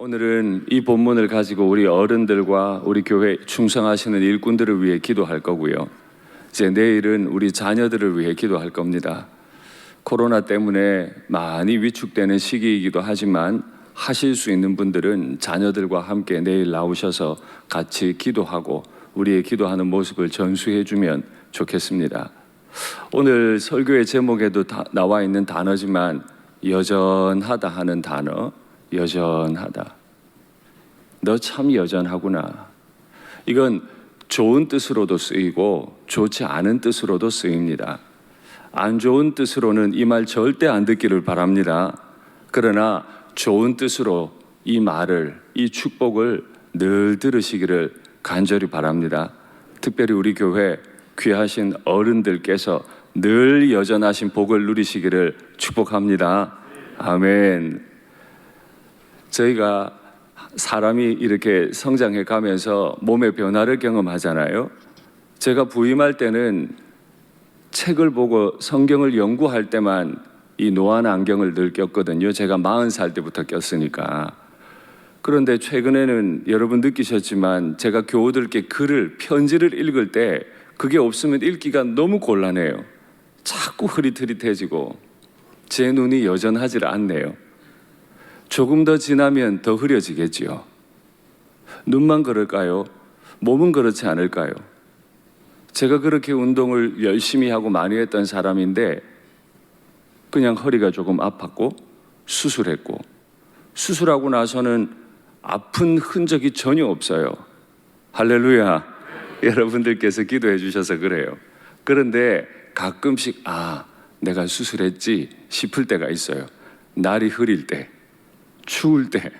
오늘은 이 본문을 가지고 우리 어른들과 우리 교회 충성하시는 일꾼들을 위해 기도할 거고요. 이제 내일은 우리 자녀들을 위해 기도할 겁니다. 코로나 때문에 많이 위축되는 시기이기도 하지만 하실 수 있는 분들은 자녀들과 함께 내일 나오셔서 같이 기도하고 우리의 기도하는 모습을 전수해 주면 좋겠습니다. 오늘 설교의 제목에도 나와 있는 단어지만 여전하다 하는 단어, 여전하다. 너 참 여전하구나. 이건 좋은 뜻으로도 쓰이고 좋지 않은 뜻으로도 쓰입니다. 안 좋은 뜻으로는 이 말 절대 안 듣기를 바랍니다. 그러나 좋은 뜻으로 이 말을, 이 축복을 늘 들으시기를 간절히 바랍니다. 특별히 우리 교회 귀하신 어른들께서 늘 여전하신 복을 누리시기를 축복합니다. 아멘. 저희가 사람이 이렇게 성장해 가면서 몸의 변화를 경험하잖아요. 제가 부임할 때는 책을 보고 성경을 연구할 때만 이 노안 안경을 늘 꼈거든요. 제가 40살 때부터 꼈으니까. 그런데 최근에는 여러분 느끼셨지만 제가 교우들께 편지를 읽을 때 그게 없으면 읽기가 너무 곤란해요. 자꾸 흐릿흐릿해지고 제 눈이 여전하지 않네요. 조금 더 지나면 더 흐려지겠지요. 눈만 그럴까요? 몸은 그렇지 않을까요? 제가 그렇게 운동을 열심히 하고 많이 했던 사람인데 그냥 허리가 조금 아팠고 수술했고 수술하고 나서는 아픈 흔적이 전혀 없어요. 할렐루야. 여러분들께서 기도해 주셔서 그래요. 그런데 가끔씩 내가 수술했지 싶을 때가 있어요. 날이 흐릴 때, 추울 때.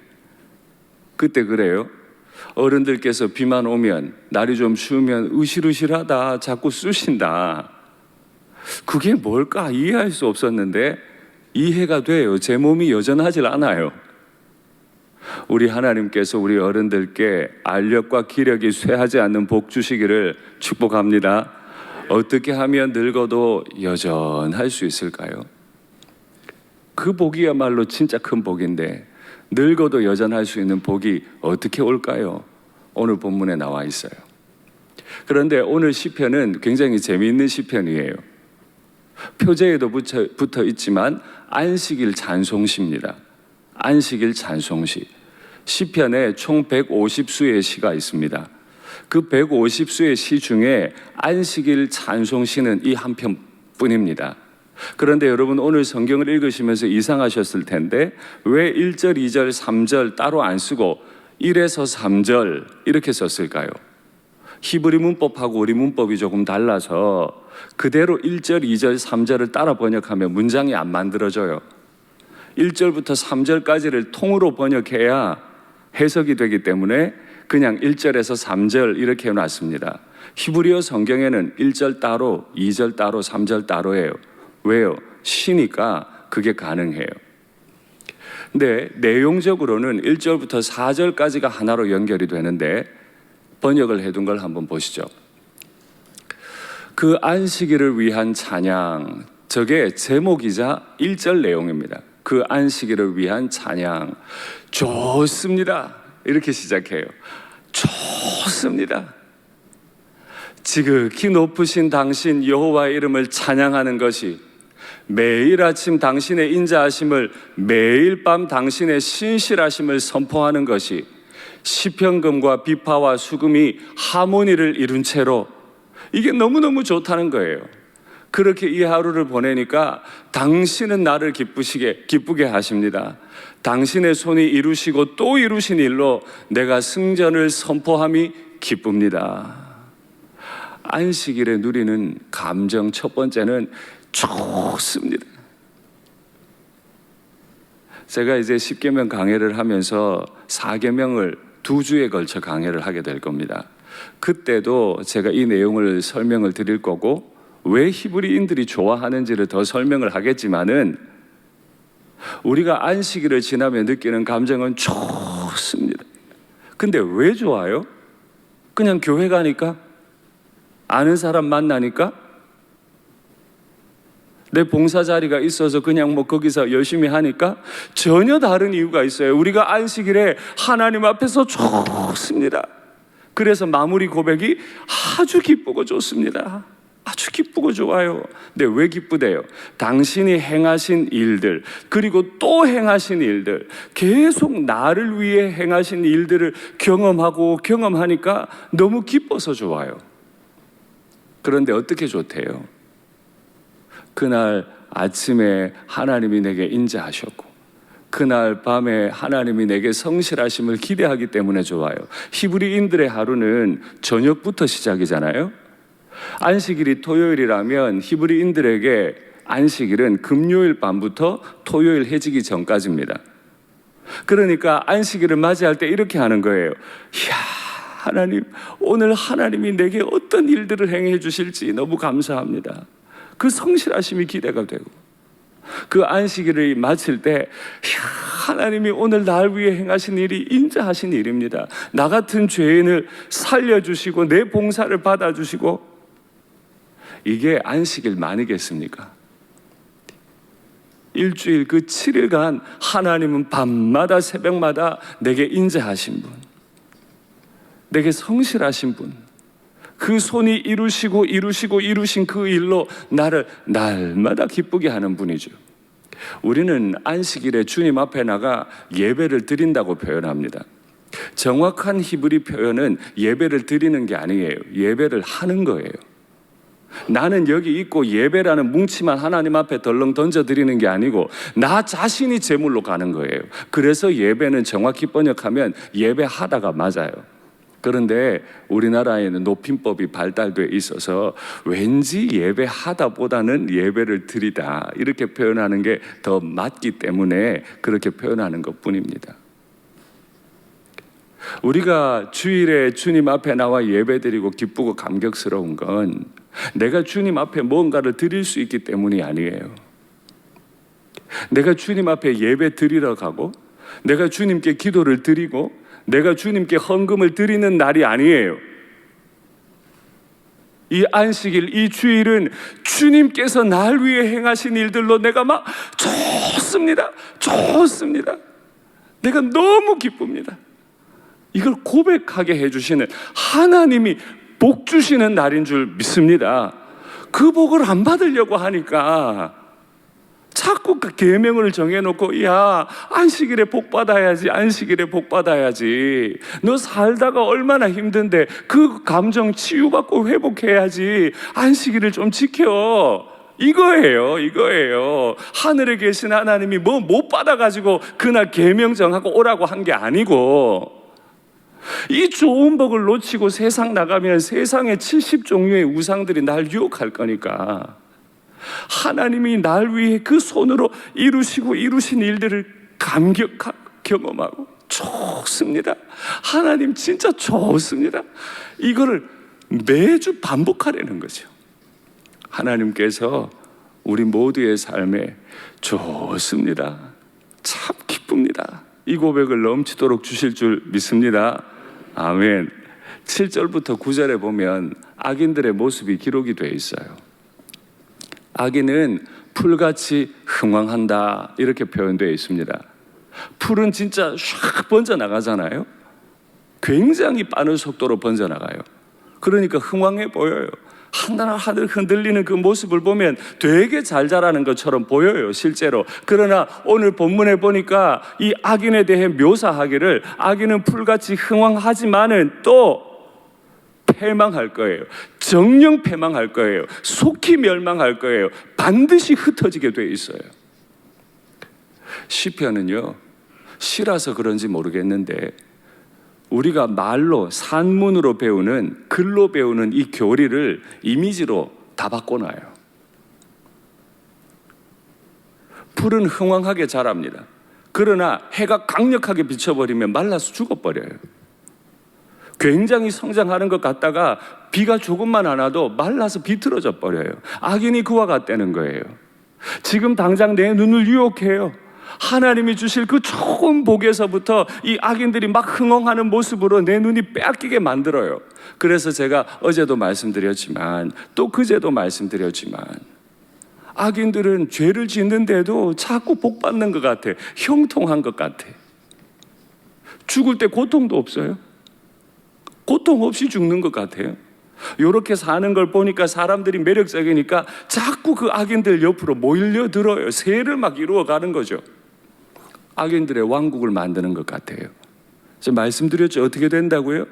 그때 그래요. 어른들께서 비만 오면 날이 좀 추우면 으실으실하다 자꾸 쑤신다. 그게 뭘까 이해할 수 없었는데 이해가 돼요. 제 몸이 여전하질 않아요. 우리 하나님께서 우리 어른들께 알력과 기력이 쇠하지 않는 복 주시기를 축복합니다. 어떻게 하면 늙어도 여전할 수 있을까요? 그 복이야말로 진짜 큰 복인데 늙어도 여전할 수 있는 복이 어떻게 올까요? 오늘 본문에 나와 있어요. 그런데 오늘 시편은 굉장히 재미있는 시편이에요. 표제에도 붙어 있지만 안식일 찬송시입니다. 안식일 찬송시. 시편에 총 150수의 시가 있습니다. 그 150수의 시 중에 안식일 찬송시는 이 한 편뿐입니다. 그런데 여러분 오늘 성경을 읽으시면서 이상하셨을 텐데 왜 1절, 2절, 3절 따로 안 쓰고 1에서 3절 이렇게 썼을까요? 히브리 문법하고 우리 문법이 조금 달라서 그대로 1절, 2절, 3절을 따라 번역하면 문장이 안 만들어져요. 1절부터 3절까지를 통으로 번역해야 해석이 되기 때문에 그냥 1절에서 3절 이렇게 해놨습니다. 히브리어 성경에는 1절 따로, 2절 따로, 3절 따로예요. 왜요? 시니까 그게 가능해요. 근데 내용적으로는 1절부터 4절까지가 하나로 연결이 되는데 번역을 해둔 걸 한번 보시죠. 그 안식일을 위한 찬양, 저게 제목이자 1절 내용입니다. 그 안식일을 위한 찬양, 좋습니다. 이렇게 시작해요. 좋습니다. 지극히 높으신 당신 여호와의 이름을 찬양하는 것이 매일 아침 당신의 인자하심을 매일 밤 당신의 신실하심을 선포하는 것이 시편금과 비파와 수금이 하모니를 이룬 채로 이게 너무너무 좋다는 거예요. 그렇게 이 하루를 보내니까 당신은 나를 기쁘게 하십니다. 당신의 손이 이루시고 또 이루신 일로 내가 승전을 선포함이 기쁩니다. 안식일에 누리는 감정 첫 번째는 좋습니다. 제가 이제 10계명 강해를 하면서 4계명을 2주에 걸쳐 강해를 하게 될 겁니다. 그때도 제가 이 내용을 설명을 드릴 거고 왜 히브리인들이 좋아하는지를 더 설명을 하겠지만은 우리가 안식일을 지나며 느끼는 감정은 좋습니다. 근데 왜 좋아요? 그냥 교회 가니까? 아는 사람 만나니까? 내 봉사 자리가 있어서 그냥 뭐 거기서 열심히 하니까? 전혀 다른 이유가 있어요. 우리가 안식일에 하나님 앞에서 좋습니다. 그래서 마무리 고백이 아주 기쁘고 좋습니다. 아주 기쁘고 좋아요. 근데 왜 기쁘대요? 당신이 행하신 일들, 그리고 또 행하신 일들, 계속 나를 위해 행하신 일들을 경험하니까 너무 기뻐서 좋아요. 그런데 어떻게 좋대요? 그날 아침에 하나님이 내게 인자하셨고, 그날 밤에 하나님이 내게 성실하심을 기대하기 때문에 좋아요. 히브리인들의 하루는 저녁부터 시작이잖아요. 안식일이 토요일이라면 히브리인들에게 안식일은 금요일 밤부터 토요일 해지기 전까지입니다. 그러니까 안식일을 맞이할 때 이렇게 하는 거예요. 이야, 하나님, 오늘 하나님이 내게 어떤 일들을 행해 주실지 너무 감사합니다. 그 성실하심이 기대가 되고, 그 안식일을 마칠 때 하나님이 오늘 날 위해 행하신 일이 인자하신 일입니다. 나 같은 죄인을 살려주시고 내 봉사를 받아주시고, 이게 안식일만이겠습니까? 일주일 그 7일간 하나님은 밤마다 새벽마다 내게 인자하신 분, 내게 성실하신 분, 그 손이 이루신 그 일로 나를 날마다 기쁘게 하는 분이죠. 우리는 안식일에 주님 앞에 나가 예배를 드린다고 표현합니다. 정확한 히브리 표현은 예배를 드리는 게 아니에요. 예배를 하는 거예요. 나는 여기 있고 예배라는 뭉치만 하나님 앞에 덜렁 던져드리는 게 아니고 나 자신이 제물로 가는 거예요. 그래서 예배는 정확히 번역하면 예배하다가 맞아요. 그런데 우리나라에는 높임법이 발달돼 있어서 왠지 예배하다 보다는 예배를 드리다 이렇게 표현하는 게 더 맞기 때문에 그렇게 표현하는 것 뿐입니다. 우리가 주일에 주님 앞에 나와 예배 드리고 기쁘고 감격스러운 건 내가 주님 앞에 뭔가를 드릴 수 있기 때문이 아니에요. 내가 주님 앞에 예배 드리러 가고, 내가 주님께 기도를 드리고, 내가 주님께 헌금을 드리는 날이 아니에요. 이 안식일, 이 주일은 주님께서 날 위해 행하신 일들로 내가 막 좋습니다. 내가 너무 기쁩니다. 이걸 고백하게 해주시는 하나님이 복 주시는 날인 줄 믿습니다. 그 복을 안 받으려고 하니까 자꾸 그 계명을 정해놓고, 야, 안식일에 복 받아야지, 안식일에 복 받아야지. 너 살다가 얼마나 힘든데 그 감정 치유받고 회복해야지. 안식일을 좀 지켜. 이거예요. 하늘에 계신 하나님이 뭐 못 받아가지고 그날 계명 정하고 오라고 한 게 아니고, 이 좋은 복을 놓치고 세상 나가면 세상의 70종류의 우상들이 날 유혹할 거니까 하나님이 날 위해 그 손으로 이루신 일들을 감격하고 경험하고 좋습니다. 하나님 진짜 좋습니다. 이거를 매주 반복하려는 거죠. 하나님께서 우리 모두의 삶에 좋습니다. 참 기쁩니다. 이 고백을 넘치도록 주실 줄 믿습니다. 아멘. 7절부터 9절에 보면 악인들의 모습이 기록이 되어 있어요. 악인은 풀같이 흥황한다 이렇게 표현되어 있습니다. 풀은 진짜 샥 번져나가잖아요. 굉장히 빠른 속도로 번져나가요. 그러니까 흥황해 보여요. 하늘 흔들리는 그 모습을 보면 되게 잘 자라는 것처럼 보여요, 실제로. 그러나 오늘 본문에 보니까 이 악인에 대해 묘사하기를, 악인은 풀같이 흥황하지만은 또 패망할 거예요. 정령 패망할 거예요. 속히 멸망할 거예요. 반드시 흩어지게 돼 있어요. 시편은요, 시라서 그런지 모르겠는데 우리가 말로 산문으로 배우는, 글로 배우는 이 교리를 이미지로 다 바꿔놔요. 풀은 흥황하게 자랍니다. 그러나 해가 강력하게 비춰버리면 말라서 죽어버려요. 굉장히 성장하는 것 같다가 비가 조금만 안 와도 말라서 비틀어져 버려요. 악인이 그와 같다는 거예요. 지금 당장 내 눈을 유혹해요. 하나님이 주실 그 좋은 복에서부터 이 악인들이 막 흥황하는 모습으로 내 눈이 빼앗기게 만들어요. 그래서 제가 어제도 말씀드렸지만 또 그제도 말씀드렸지만 악인들은 죄를 짓는데도 자꾸 복 받는 것 같아. 형통한 것 같아. 죽을 때 고통도 없어요. 고통 없이 죽는 것 같아요. 이렇게 사는 걸 보니까 사람들이 매력적이니까 자꾸 그 악인들 옆으로 몰려들어요. 세를 막 이루어가는 거죠. 악인들의 왕국을 만드는 것 같아요. 제가 말씀드렸죠. 어떻게 된다고요?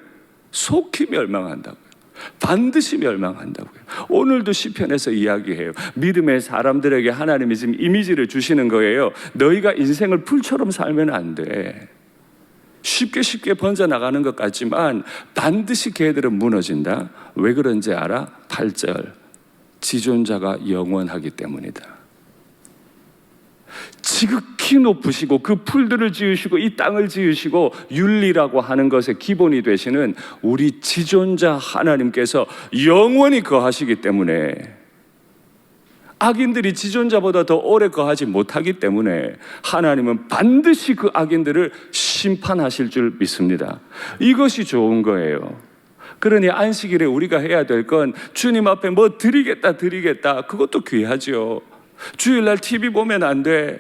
속히 멸망한다고요. 반드시 멸망한다고요. 오늘도 시편에서 이야기해요. 믿음의 사람들에게 하나님이 지금 이미지를 주시는 거예요. 너희가 인생을 풀처럼 살면 안 돼. 쉽게 번져나가는 것 같지만 반드시 걔들은 무너진다. 왜 그런지 알아? 8절, 지존자가 영원하기 때문이다. 지극히 높으시고 그 풀들을 지으시고 이 땅을 지으시고 윤리라고 하는 것의 기본이 되시는 우리 지존자 하나님께서 영원히 거하시기 때문에, 악인들이 지존자보다 더 오래 거하지 못하기 때문에 하나님은 반드시 그 악인들을 심판하실 줄 믿습니다. 이것이 좋은 거예요. 그러니 안식일에 우리가 해야 될 건 주님 앞에 뭐 드리겠다 그것도 귀하죠. 주일날 TV 보면 안 돼.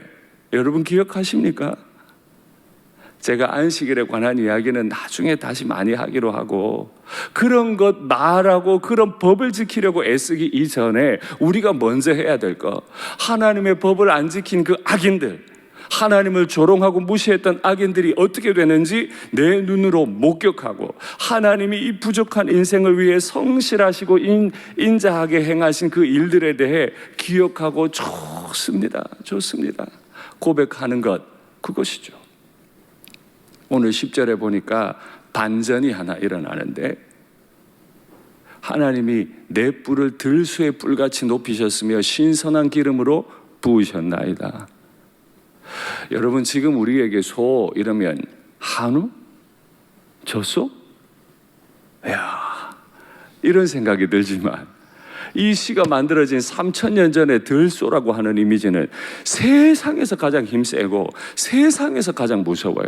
여러분 기억하십니까? 제가 안식일에 관한 이야기는 나중에 다시 많이 하기로 하고, 그런 것 말하고 그런 법을 지키려고 애쓰기 이전에 우리가 먼저 해야 될 거, 하나님의 법을 안 지킨 그 악인들, 하나님을 조롱하고 무시했던 악인들이 어떻게 되는지 내 눈으로 목격하고, 하나님이 이 부족한 인생을 위해 성실하시고 인자하게 행하신 그 일들에 대해 기억하고 좋습니다 고백하는 것, 그것이죠. 오늘 10절에 보니까 반전이 하나 일어나는데, 하나님이 내 뿔을 들소의 뿔같이 높이셨으며 신선한 기름으로 부으셨나이다. 여러분, 지금 우리에게 소 이러면 한우? 젖소? 이야, 이런 생각이 들지만 이 시가 만들어진 3000년 전에 들소라고 하는 이미지는 세상에서 가장 힘세고 세상에서 가장 무서워요.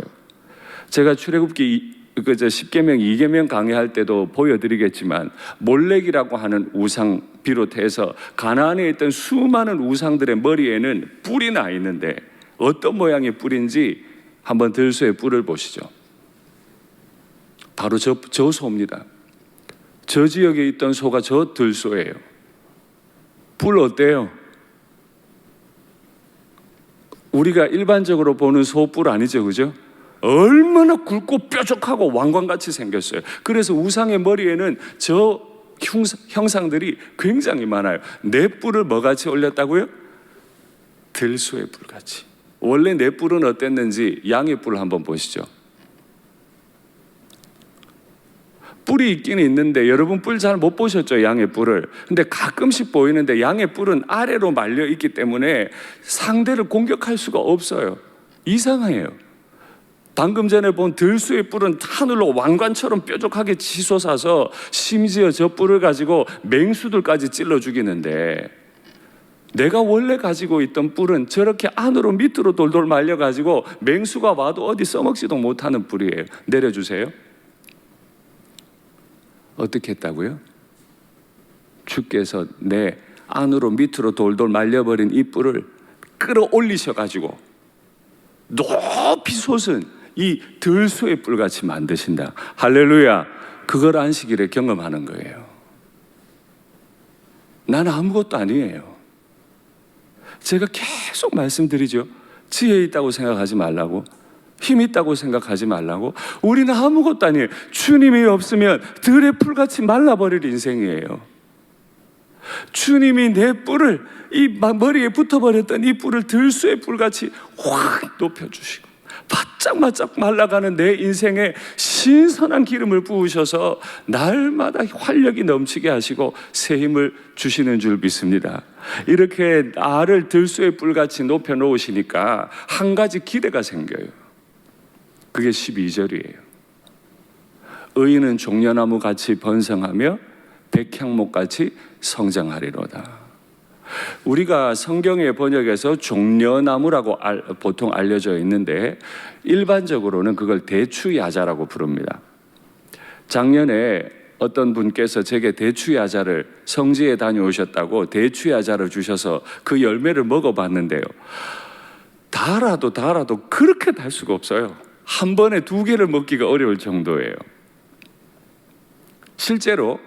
제가 출애굽기 10계명 2계명 강의할 때도 보여드리겠지만, 몰렉이라고 하는 우상 비롯해서 가나안에 있던 수많은 우상들의 머리에는 뿔이 나 있는데, 어떤 모양의 뿔인지 한번 들소의 뿔을 보시죠. 바로 저 소입니다. 저 지역에 있던 소가 저 들소예요. 뿔 어때요? 우리가 일반적으로 보는 소뿔 아니죠, 그죠? 얼마나 굵고 뾰족하고 왕관같이 생겼어요. 그래서 우상의 머리에는 저 형상들이 굉장히 많아요. 내 뿔을 뭐같이 올렸다고요? 들소의 뿔같이. 원래 내 뿔은 어땠는지 양의 뿔을 한번 보시죠. 뿔이 있긴 있는데, 여러분 뿔 잘 못 보셨죠? 양의 뿔을. 근데 가끔씩 보이는데, 양의 뿔은 아래로 말려 있기 때문에 상대를 공격할 수가 없어요. 이상해요. 방금 전에 본 들소의 뿔은 하늘로 왕관처럼 뾰족하게 치솟아서 심지어 저 뿔을 가지고 맹수들까지 찔러 죽이는데, 내가 원래 가지고 있던 뿔은 저렇게 안으로 밑으로 돌돌 말려가지고 맹수가 와도 어디 써먹지도 못하는 뿔이에요. 내려주세요. 어떻게 했다고요? 주께서 내 안으로 밑으로 돌돌 말려버린 이 뿔을 끌어올리셔가지고 높이 솟은 이 들소의 뿔같이 만드신다. 할렐루야. 그걸 안식일에 경험하는 거예요. 나는 아무것도 아니에요. 제가 계속 말씀드리죠. 지혜 있다고 생각하지 말라고, 힘 있다고 생각하지 말라고. 우리는 아무것도 아니에요. 주님이 없으면 들의 풀같이 말라버릴 인생이에요. 주님이 내 뿔을, 이 머리에 붙어버렸던 이 뿔을 들소의 뿔같이 확 높여주시고 바짝바짝 말라가는 내 인생에 신선한 기름을 부으셔서 날마다 활력이 넘치게 하시고 새 힘을 주시는 줄 믿습니다. 이렇게 나를 들소의 뿔같이 높여놓으시니까 한 가지 기대가 생겨요. 그게 12절이에요. 의인은 종려나무같이 번성하며 백향목같이 성장하리로다. 우리가 성경의 번역에서 종려나무라고 보통 알려져 있는데, 일반적으로는 그걸 대추야자라고 부릅니다. 작년에 어떤 분께서 제게 대추야자를 성지에 다녀오셨다고 대추야자를 주셔서 그 열매를 먹어봤는데요. 달아도 그렇게 달 수가 없어요. 한 번에 2개를 먹기가 어려울 정도예요. 실제로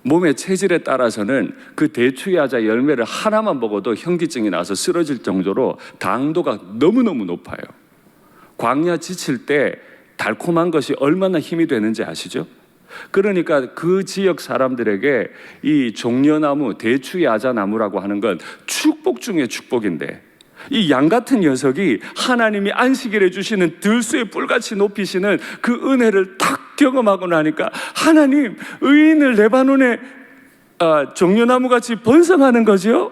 몸의 체질에 따라서는 그 대추야자 열매를 하나만 먹어도 현기증이 나서 쓰러질 정도로 당도가 너무너무 높아요. 광야 지칠 때 달콤한 것이 얼마나 힘이 되는지 아시죠? 그러니까 그 지역 사람들에게 이 종려나무, 대추야자나무라고 하는 건 축복 중에 축복인데, 이 양 같은 녀석이 하나님이 안식일에 주시는 들소의 뿔같이 높이시는 그 은혜를 딱 경험하고 나니까 하나님, 의인을 레바논에 종려나무같이 번성하는 거죠.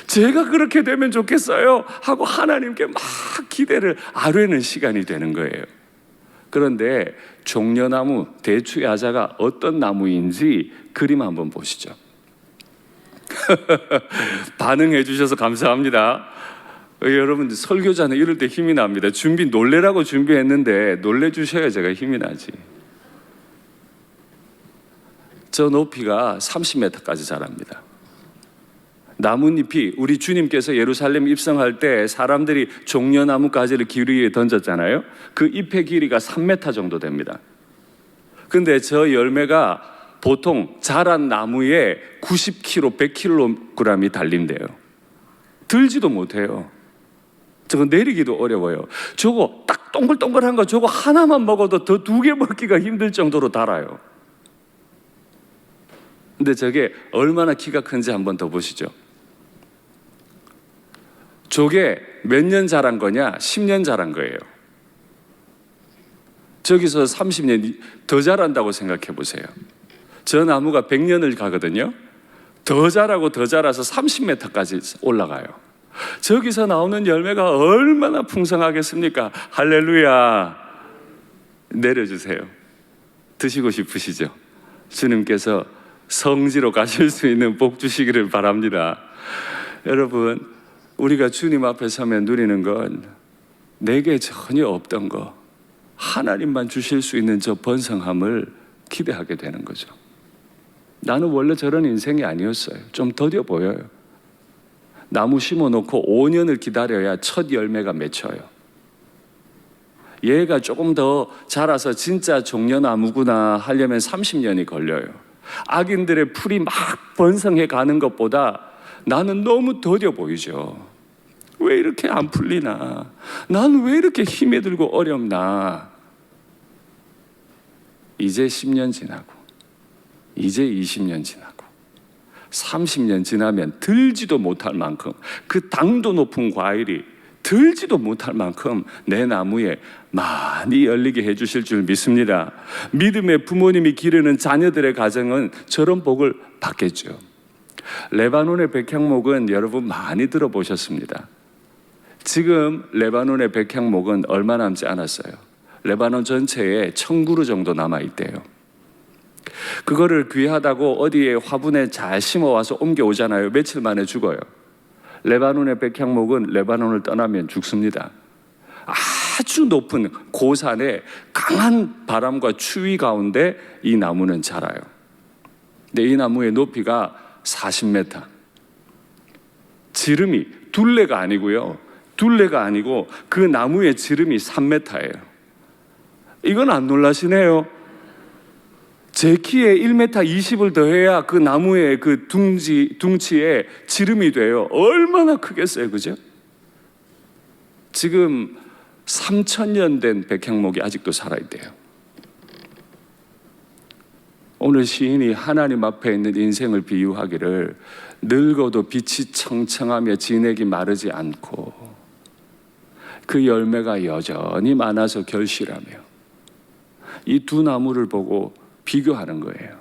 제가 그렇게 되면 좋겠어요 하고 하나님께 막 기대를 아뢰는 시간이 되는 거예요. 그런데 종려나무, 대추야자가 어떤 나무인지 그림 한번 보시죠. 반응해 주셔서 감사합니다. 여러분들 설교자는 이럴 때 힘이 납니다. 놀래라고 준비했는데 놀래 주셔야 제가 힘이 나지. 저 높이가 30m까지 자랍니다. 나뭇잎이, 우리 주님께서 예루살렘 입성할 때 사람들이 종려나무 가지를 길 위에 던졌잖아요. 그 잎의 길이가 3m 정도 됩니다. 근데 저 열매가 보통 자란 나무에 90kg, 100kg이 달린대요. 들지도 못해요. 저거 내리기도 어려워요. 저거 딱 동글동글한 거 저거 하나만 먹어도 더 2개 먹기가 힘들 정도로 달아요. 근데 저게 얼마나 키가 큰지 한번 더 보시죠. 저게 몇 년 자란 거냐? 10년 자란 거예요. 저기서 30년 더 자란다고 생각해 보세요. 저 나무가 100년을 가거든요. 더 자라고 더 자라서 30m까지 올라가요. 저기서 나오는 열매가 얼마나 풍성하겠습니까? 할렐루야. 내려주세요. 드시고 싶으시죠? 주님께서 성지로 가실 수 있는 복 주시기를 바랍니다. 여러분, 우리가 주님 앞에 서면 누리는 건 내게 전혀 없던 거, 하나님만 주실 수 있는 저 번성함을 기대하게 되는 거죠. 나는 원래 저런 인생이 아니었어요. 좀 더뎌 보여요. 나무 심어놓고 5년을 기다려야 첫 열매가 맺혀요. 얘가 조금 더 자라서 진짜 종려나무구나 하려면 30년이 걸려요. 악인들의 풀이 막 번성해 가는 것보다 나는 너무 더뎌 보이죠. 왜 이렇게 안 풀리나? 나는 왜 이렇게 힘에 들고 어렵나? 이제 10년 지나고, 이제 20년 지나고, 30년 지나면 들지도 못할 만큼, 그 당도 높은 과일이 들지도 못할 만큼 내 나무에 많이 열리게 해주실 줄 믿습니다. 믿음의 부모님이 기르는 자녀들의 가정은 저런 복을 받겠죠. 레바논의 백향목은 여러분 많이 들어보셨습니다. 지금 레바논의 백향목은 얼마 남지 않았어요. 레바논 전체에 1000그루 정도 남아있대요. 그거를 귀하다고 어디에 화분에 잘 심어와서 옮겨오잖아요. 며칠 만에 죽어요. 레바논의 백향목은 레바논을 떠나면 죽습니다. 아주 높은 고산에 강한 바람과 추위 가운데 이 나무는 자라요. 근데 이 나무의 높이가 40m. 지름이 둘레가 아니고요. 둘레가 아니고 그 나무의 지름이 3m예요. 이건 안 놀라시네요. 제 키에 1m 20을 더해야 그 나무의 그 둥치에 지름이 돼요. 얼마나 크겠어요, 그죠? 지금 3000년 된 백향목이 아직도 살아있대요. 오늘 시인이 하나님 앞에 있는 인생을 비유하기를 늙어도 빛이 청청하며 진액이 마르지 않고 그 열매가 여전히 많아서 결실하며, 이 두 나무를 보고 비교하는 거예요.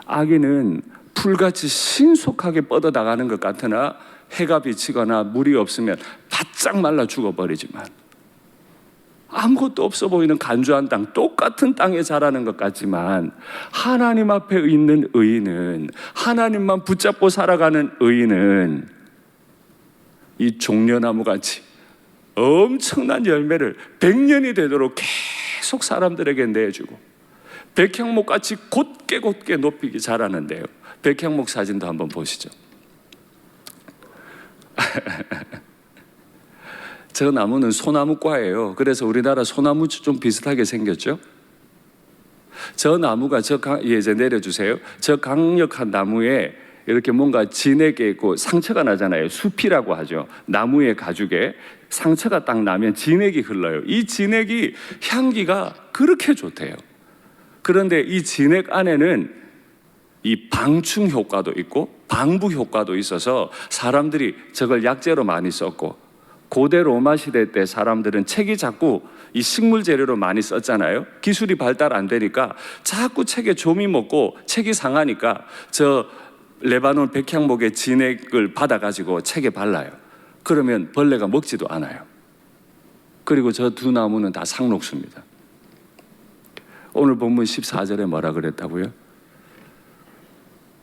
악인은 풀같이 신속하게 뻗어나가는 것 같으나 해가 비치거나 물이 없으면 바짝 말라 죽어버리지만, 아무것도 없어 보이는 간주한 땅, 똑같은 땅에 자라는 것 같지만 하나님 앞에 있는 의인은, 하나님만 붙잡고 살아가는 의인은 이 종려나무같이 엄청난 열매를 100년이 되도록 계속 사람들에게 내주고 백향목같이 곧게 높이기 잘하는데요. 백향목 사진도 한번 보시죠. 저 나무는 소나무과예요. 그래서 우리나라 소나무 좀 비슷하게 생겼죠. 저 나무가 이제 내려주세요. 저 강력한 나무에 이렇게 뭔가 진액이 있고 상처가 나잖아요. 숲이라고 하죠. 나무의 가죽에 상처가 딱 나면 진액이 흘러요. 이 진액이 향기가 그렇게 좋대요. 그런데 이 진액 안에는 이 방충 효과도 있고 방부 효과도 있어서 사람들이 저걸 약재로 많이 썼고, 고대 로마 시대 때 사람들은 책이 자꾸 이 식물 재료로 많이 썼잖아요. 기술이 발달 안 되니까 자꾸 책에 좀이 먹고 책이 상하니까 저 레바논 백향목의 진액을 받아가지고 책에 발라요. 그러면 벌레가 먹지도 않아요. 그리고 저 두 나무는 다 상록수입니다. 오늘 본문 14절에 뭐라 그랬다고요?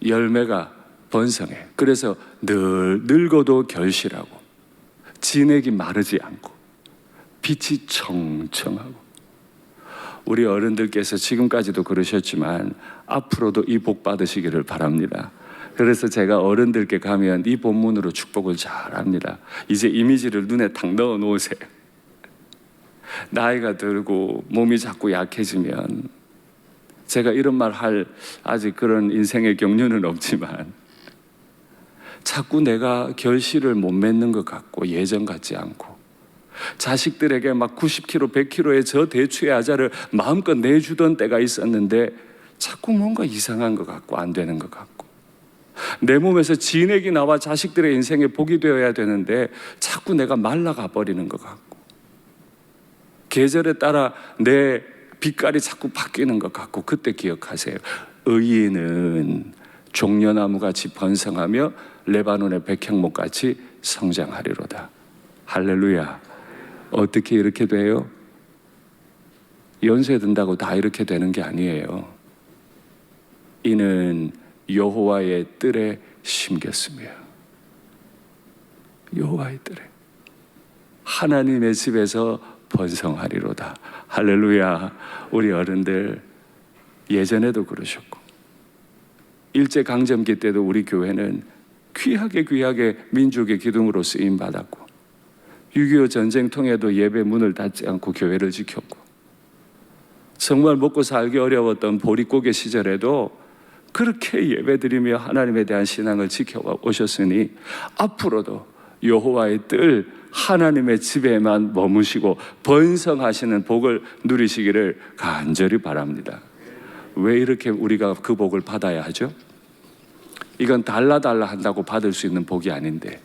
열매가 번성해. 그래서 늘 늙어도 결실하고 진액이 마르지 않고 빛이 청청하고. 우리 어른들께서 지금까지도 그러셨지만 앞으로도 이 복 받으시기를 바랍니다. 그래서 제가 어른들께 가면 이 본문으로 축복을 잘 합니다. 이제 이미지를 눈에 탁 넣어 놓으세요. 나이가 들고 몸이 자꾸 약해지면, 제가 이런 말 할 아직 그런 인생의 경륜은 없지만, 자꾸 내가 결실을 못 맺는 것 같고 예전 같지 않고, 자식들에게 막 90kg, 100kg의 저 대추의 아자를 마음껏 내주던 때가 있었는데 자꾸 뭔가 이상한 것 같고 안 되는 것 같고, 내 몸에서 진액이 나와 자식들의 인생에 복이 되어야 되는데 자꾸 내가 말라가 버리는 것 같고, 계절에 따라 내 빛깔이 자꾸 바뀌는 것 같고, 그때 기억하세요. 의인은 종려나무같이 번성하며 레바논의 백향목같이 성장하리로다. 할렐루야. 어떻게 이렇게 돼요? 연세 든다고 다 이렇게 되는 게 아니에요. 이는 여호와의 뜰에 심겼으며, 여호와의 뜰에 하나님의 집에서 번성하리로다. 할렐루야. 우리 어른들 예전에도 그러셨고, 일제강점기 때도 우리 교회는 귀하게 민족의 기둥으로 쓰임받았고, 6.25 전쟁통에도 예배 문을 닫지 않고 교회를 지켰고, 정말 먹고 살기 어려웠던 보릿고개 시절에도 그렇게 예배드리며 하나님에 대한 신앙을 지켜오셨으니 앞으로도 여호와의 뜰 하나님의 집에만 머무시고 번성하시는 복을 누리시기를 간절히 바랍니다. 왜 이렇게 우리가 그 복을 받아야 하죠? 이건 달라 한다고 받을 수 있는 복이 아닌데,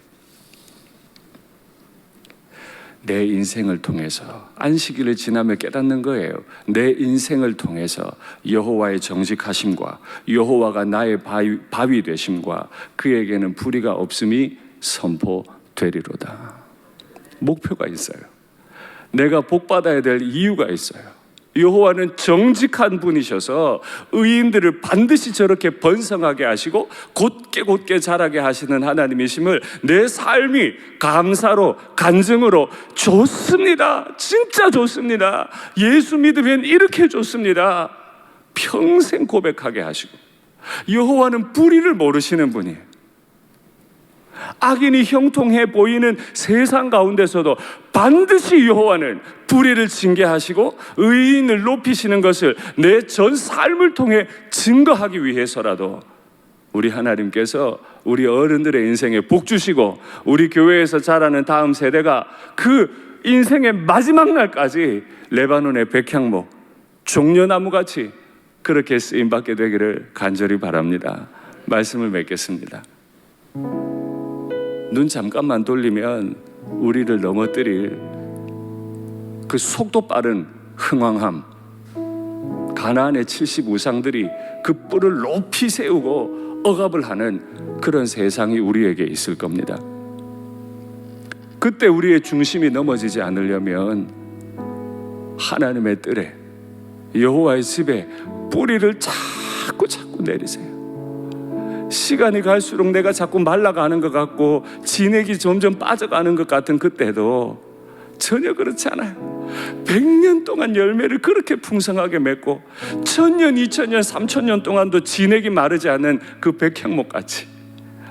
내 인생을 통해서 안식일을 지나며 깨닫는 거예요. 내 인생을 통해서 여호와의 정직하심과 여호와가 나의 바위 되심과 그에게는 불의가 없음이 선포되리로다. 목표가 있어요. 내가 복받아야 될 이유가 있어요. 여호와는 정직한 분이셔서 의인들을 반드시 저렇게 번성하게 하시고 곧게 자라게 하시는 하나님이심을 내 삶이 감사로, 간증으로, 좋습니다, 진짜 좋습니다, 예수 믿으면 이렇게 좋습니다, 평생 고백하게 하시고. 여호와는 불의를 모르시는 분이에요. 악인이 형통해 보이는 세상 가운데서도 반드시 여호와는 불의를 징계하시고 의인을 높이시는 것을 내 전 삶을 통해 증거하기 위해서라도 우리 하나님께서 우리 어른들의 인생에 복 주시고, 우리 교회에서 자라는 다음 세대가 그 인생의 마지막 날까지 레바논의 백향목, 종려나무같이 그렇게 쓰임받게 되기를 간절히 바랍니다. 말씀을 맺겠습니다. 눈 잠깐만 돌리면 우리를 넘어뜨릴 그 속도 빠른 흥왕함, 가나안의 70 우상들이 그 뿔을 높이 세우고 억압을 하는 그런 세상이 우리에게 있을 겁니다. 그때 우리의 중심이 넘어지지 않으려면 하나님의 뜰에, 여호와의 집에 뿌리를 자꾸 내리세요. 시간이 갈수록 내가 자꾸 말라가는 것 같고 진액이 점점 빠져가는 것 같은 그때도 전혀 그렇지 않아요. 100년 동안 열매를 그렇게 풍성하게 맺고 1000년, 2000년, 3000년 동안도 진액이 마르지 않은 그 백향목같이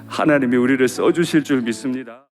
하나님이 우리를 써주실 줄 믿습니다.